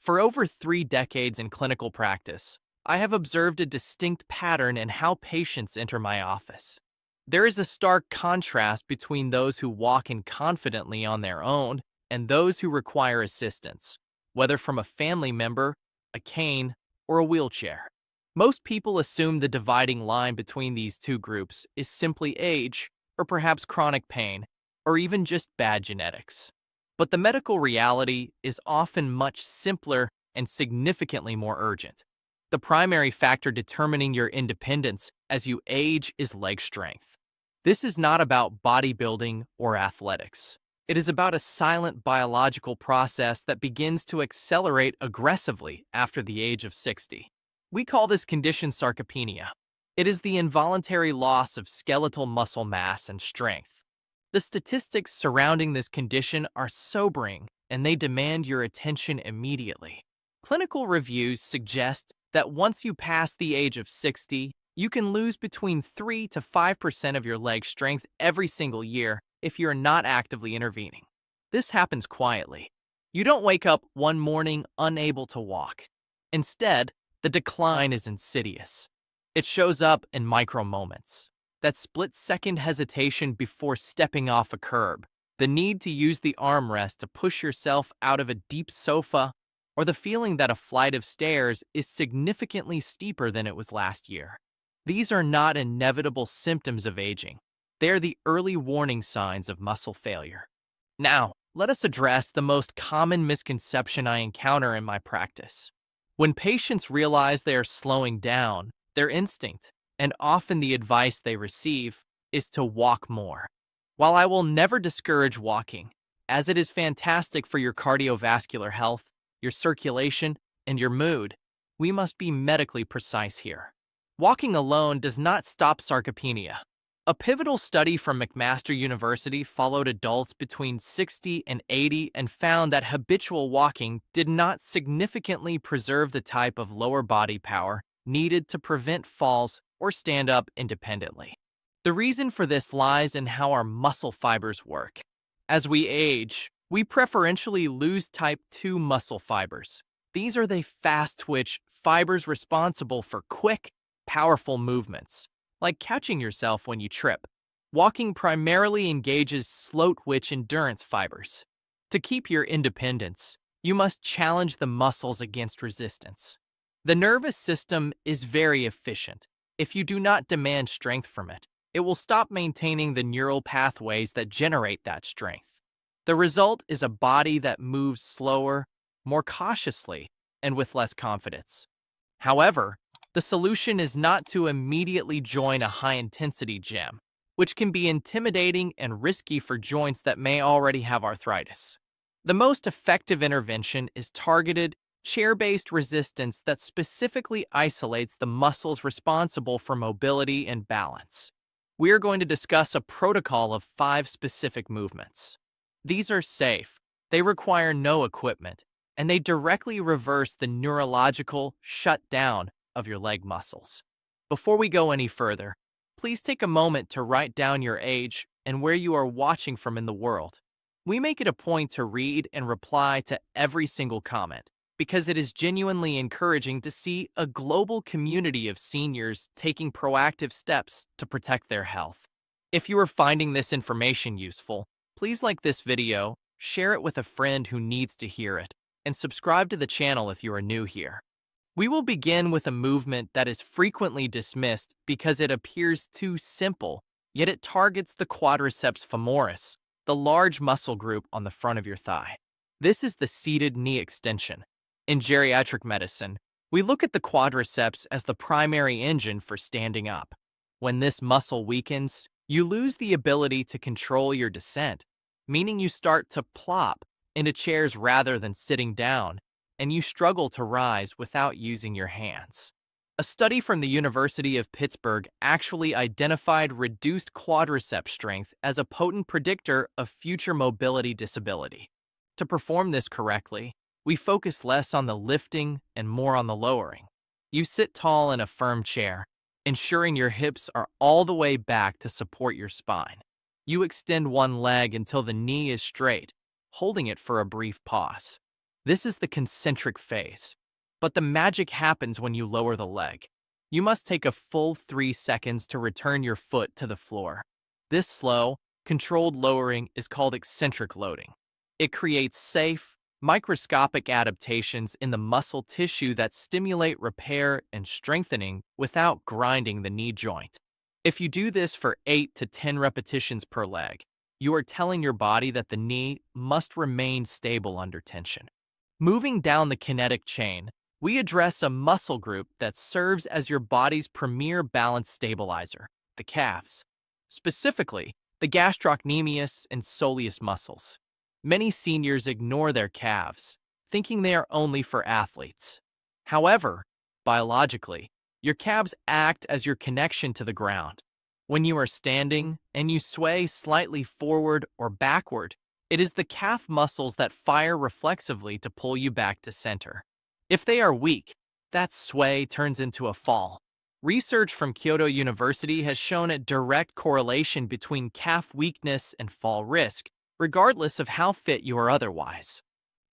For over 3 decades in clinical practice, I have observed a distinct pattern in how patients enter my office. There is a stark contrast between those who walk in confidently on their own and those who require assistance, whether from a family member, a cane, or a wheelchair. Most people assume the dividing line between these two groups is simply age, or perhaps chronic pain, or even just bad genetics. But the medical reality is often much simpler and significantly more urgent. The primary factor determining your independence as you age is leg strength. This is not about bodybuilding or athletics. It is about a silent biological process that begins to accelerate aggressively after the age of 60. We call this condition sarcopenia. It is the involuntary loss of skeletal muscle mass and strength. The statistics surrounding this condition are sobering, and they demand your attention immediately. Clinical reviews suggest that once you pass the age of 60, you can lose between 3 to 5% of your leg strength every single year if you're not actively intervening. This happens quietly. You don't wake up one morning unable to walk. Instead, the decline is insidious. It shows up in micro moments. That split-second hesitation before stepping off a curb, the need to use the armrest to push yourself out of a deep sofa, or the feeling that a flight of stairs is significantly steeper than it was last year. These are not inevitable symptoms of aging. They are the early warning signs of muscle failure. Now, let us address the most common misconception I encounter in my practice. When patients realize they are slowing down, their instinct, and often the advice they receive, is to walk more. While I will never discourage walking, as it is fantastic for your cardiovascular health, your circulation, and your mood, we must be medically precise here. Walking alone does not stop sarcopenia. A pivotal study from McMaster University followed adults between 60 and 80 and found that habitual walking did not significantly preserve the type of lower body power needed to prevent falls or stand up independently. The reason for this lies in how our muscle fibers work. As we age, we preferentially lose type 2 muscle fibers. These are the fast-twitch fibers responsible for quick, powerful movements, like catching yourself when you trip. Walking primarily engages slow-twitch endurance fibers. To keep your independence, you must challenge the muscles against resistance. The nervous system is very efficient. If you do not demand strength from it, it will stop maintaining the neural pathways that generate that strength. The result is a body that moves slower, more cautiously, and with less confidence. However, the solution is not to immediately join a high-intensity gym, which can be intimidating and risky for joints that may already have arthritis. The most effective intervention is targeted, chair-based resistance that specifically isolates the muscles responsible for mobility and balance. We are going to discuss a protocol of 5 specific movements. These are safe, they require no equipment, and they directly reverse the neurological shutdown of your leg muscles. Before we go any further, please take a moment to write down your age and where you are watching from in the world. We make it a point to read and reply to every single comment, because it is genuinely encouraging to see a global community of seniors taking proactive steps to protect their health. If you are finding this information useful, please like this video, share it with a friend who needs to hear it, and subscribe to the channel if you are new here. We will begin with a movement that is frequently dismissed because it appears too simple, yet it targets the quadriceps femoris, the large muscle group on the front of your thigh. This is the seated knee extension. In geriatric medicine, we look at the quadriceps as the primary engine for standing up. When this muscle weakens, you lose the ability to control your descent, meaning you start to plop into chairs rather than sitting down, and you struggle to rise without using your hands. A study from the University of Pittsburgh actually identified reduced quadriceps strength as a potent predictor of future mobility disability. To perform this correctly, we focus less on the lifting and more on the lowering. You sit tall in a firm chair, ensuring your hips are all the way back to support your spine. You extend one leg until the knee is straight, holding it for a brief pause. This is the concentric phase. But the magic happens when you lower the leg. You must take a full 3 seconds to return your foot to the floor. This slow, controlled lowering is called eccentric loading. It creates safe, microscopic adaptations in the muscle tissue that stimulate repair and strengthening without grinding the knee joint. If you do this for 8 to 10 repetitions per leg, you are telling your body that the knee must remain stable under tension. Moving down the kinetic chain, we address a muscle group that serves as your body's premier balance stabilizer, the calves. Specifically, the gastrocnemius and soleus muscles. Many seniors ignore their calves, thinking they are only for athletes. However, biologically, your calves act as your connection to the ground. When you are standing and you sway slightly forward or backward, it is the calf muscles that fire reflexively to pull you back to center. If they are weak, that sway turns into a fall. Research from Kyoto University has shown a direct correlation between calf weakness and fall risk, regardless of how fit you are otherwise.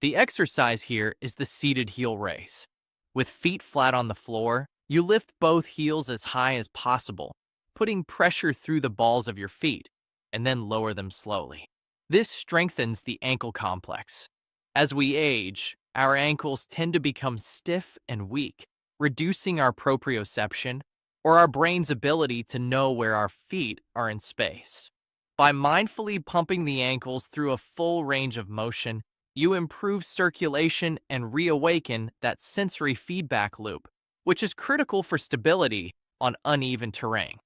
The exercise here is the seated heel raise. With feet flat on the floor, you lift both heels as high as possible, putting pressure through the balls of your feet, and then lower them slowly. This strengthens the ankle complex. As we age, our ankles tend to become stiff and weak, reducing our proprioception, or our brain's ability to know where our feet are in space. By mindfully pumping the ankles through a full range of motion, you improve circulation and reawaken that sensory feedback loop, which is critical for stability on uneven terrain.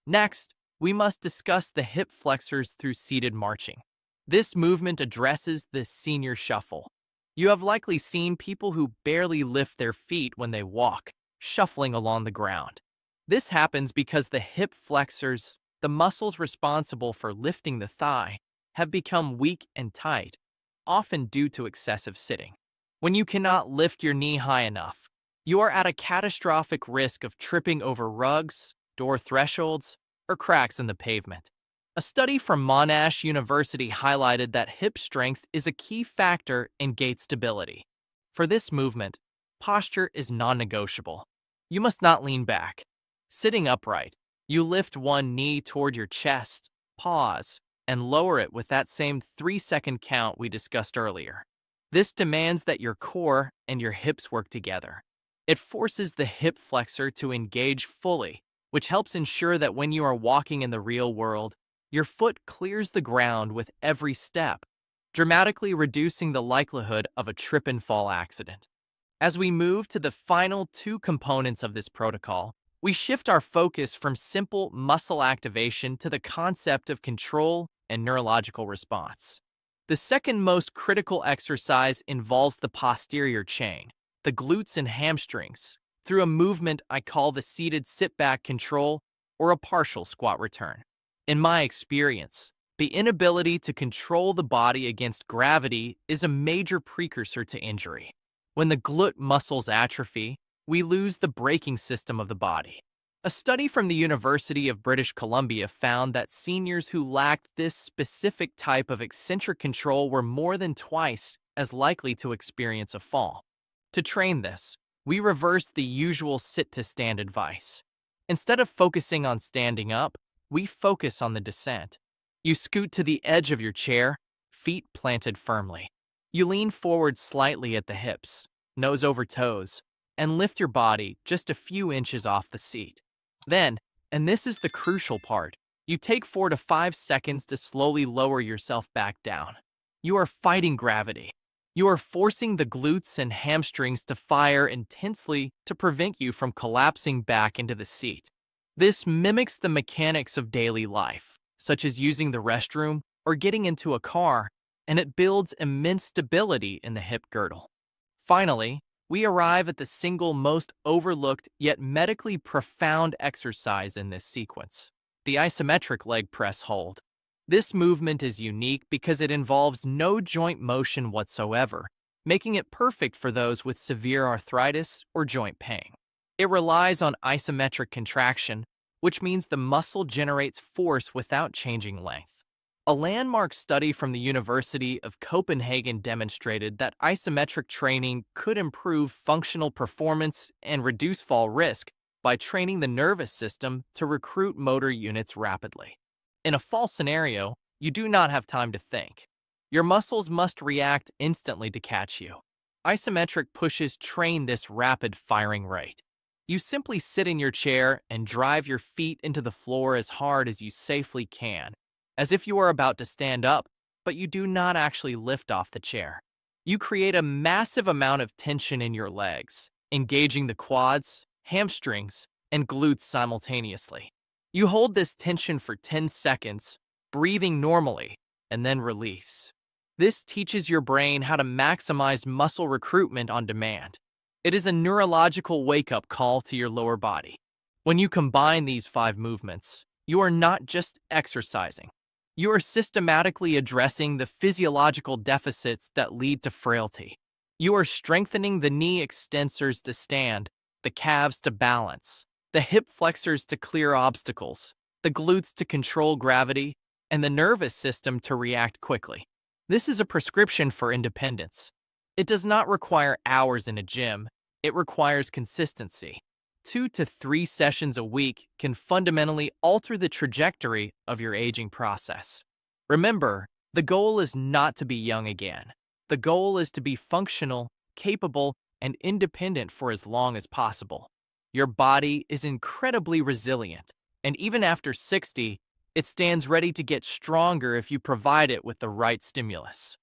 Next, we must discuss the hip flexors through seated marching. This movement addresses the senior shuffle. You have likely seen people who barely lift their feet when they walk, shuffling along the ground. This happens because the hip flexors, the muscles responsible for lifting the thigh, have become weak and tight, often due to excessive sitting. When you cannot lift your knee high enough, you are at a catastrophic risk of tripping over rugs, door thresholds, or cracks in the pavement. A study from Monash University highlighted that hip strength is a key factor in gait stability. For this movement, posture is non-negotiable. You must not lean back. Sitting upright, you lift one knee toward your chest, pause, and lower it with that same 3-second count we discussed earlier. This demands that your core and your hips work together. It forces the hip flexor to engage fully, which helps ensure that when you are walking in the real world, your foot clears the ground with every step, dramatically reducing the likelihood of a trip and fall accident. As we move to the final 2 components of this protocol, we shift our focus from simple muscle activation to the concept of control and neurological response. The second most critical exercise involves the posterior chain, the glutes and hamstrings, through a movement I call the seated sit-back control or a partial squat return. In my experience, the inability to control the body against gravity is a major precursor to injury. When the glute muscles atrophy, we lose the braking system of the body. A study from the University of British Columbia found that seniors who lacked this specific type of eccentric control were more than twice as likely to experience a fall. To train this, we reversed the usual sit-to-stand advice. Instead of focusing on standing up, we focus on the descent. You scoot to the edge of your chair, feet planted firmly. You lean forward slightly at the hips, nose over toes, and lift your body just a few inches off the seat. Then, and this is the crucial part, you take 4 to 5 seconds to slowly lower yourself back down. You are fighting gravity. You are forcing the glutes and hamstrings to fire intensely to prevent you from collapsing back into the seat. This mimics the mechanics of daily life, such as using the restroom or getting into a car, and it builds immense stability in the hip girdle. Finally, we arrive at the single most overlooked yet medically profound exercise in this sequence, the isometric leg press hold. This movement is unique because it involves no joint motion whatsoever, making it perfect for those with severe arthritis or joint pain. It relies on isometric contraction, which means the muscle generates force without changing length. A landmark study from the University of Copenhagen demonstrated that isometric training could improve functional performance and reduce fall risk by training the nervous system to recruit motor units rapidly. In a fall scenario, you do not have time to think. Your muscles must react instantly to catch you. Isometric pushes train this rapid firing rate. You simply sit in your chair and drive your feet into the floor as hard as you safely can, as if you are about to stand up, but you do not actually lift off the chair. You create a massive amount of tension in your legs, engaging the quads, hamstrings, and glutes simultaneously. You hold this tension for 10 seconds, breathing normally, and then release. This teaches your brain how to maximize muscle recruitment on demand. It is a neurological wake-up call to your lower body. When you combine these 5 movements, you are not just exercising. You are systematically addressing the physiological deficits that lead to frailty. You are strengthening the knee extensors to stand, the calves to balance, the hip flexors to clear obstacles, the glutes to control gravity, and the nervous system to react quickly. This is a prescription for independence. It does not require hours in a gym. It requires consistency. 2 to 3 sessions a week can fundamentally alter the trajectory of your aging process. Remember, the goal is not to be young again. The goal is to be functional, capable, and independent for as long as possible. Your body is incredibly resilient, and even after 60, it stands ready to get stronger if you provide it with the right stimulus.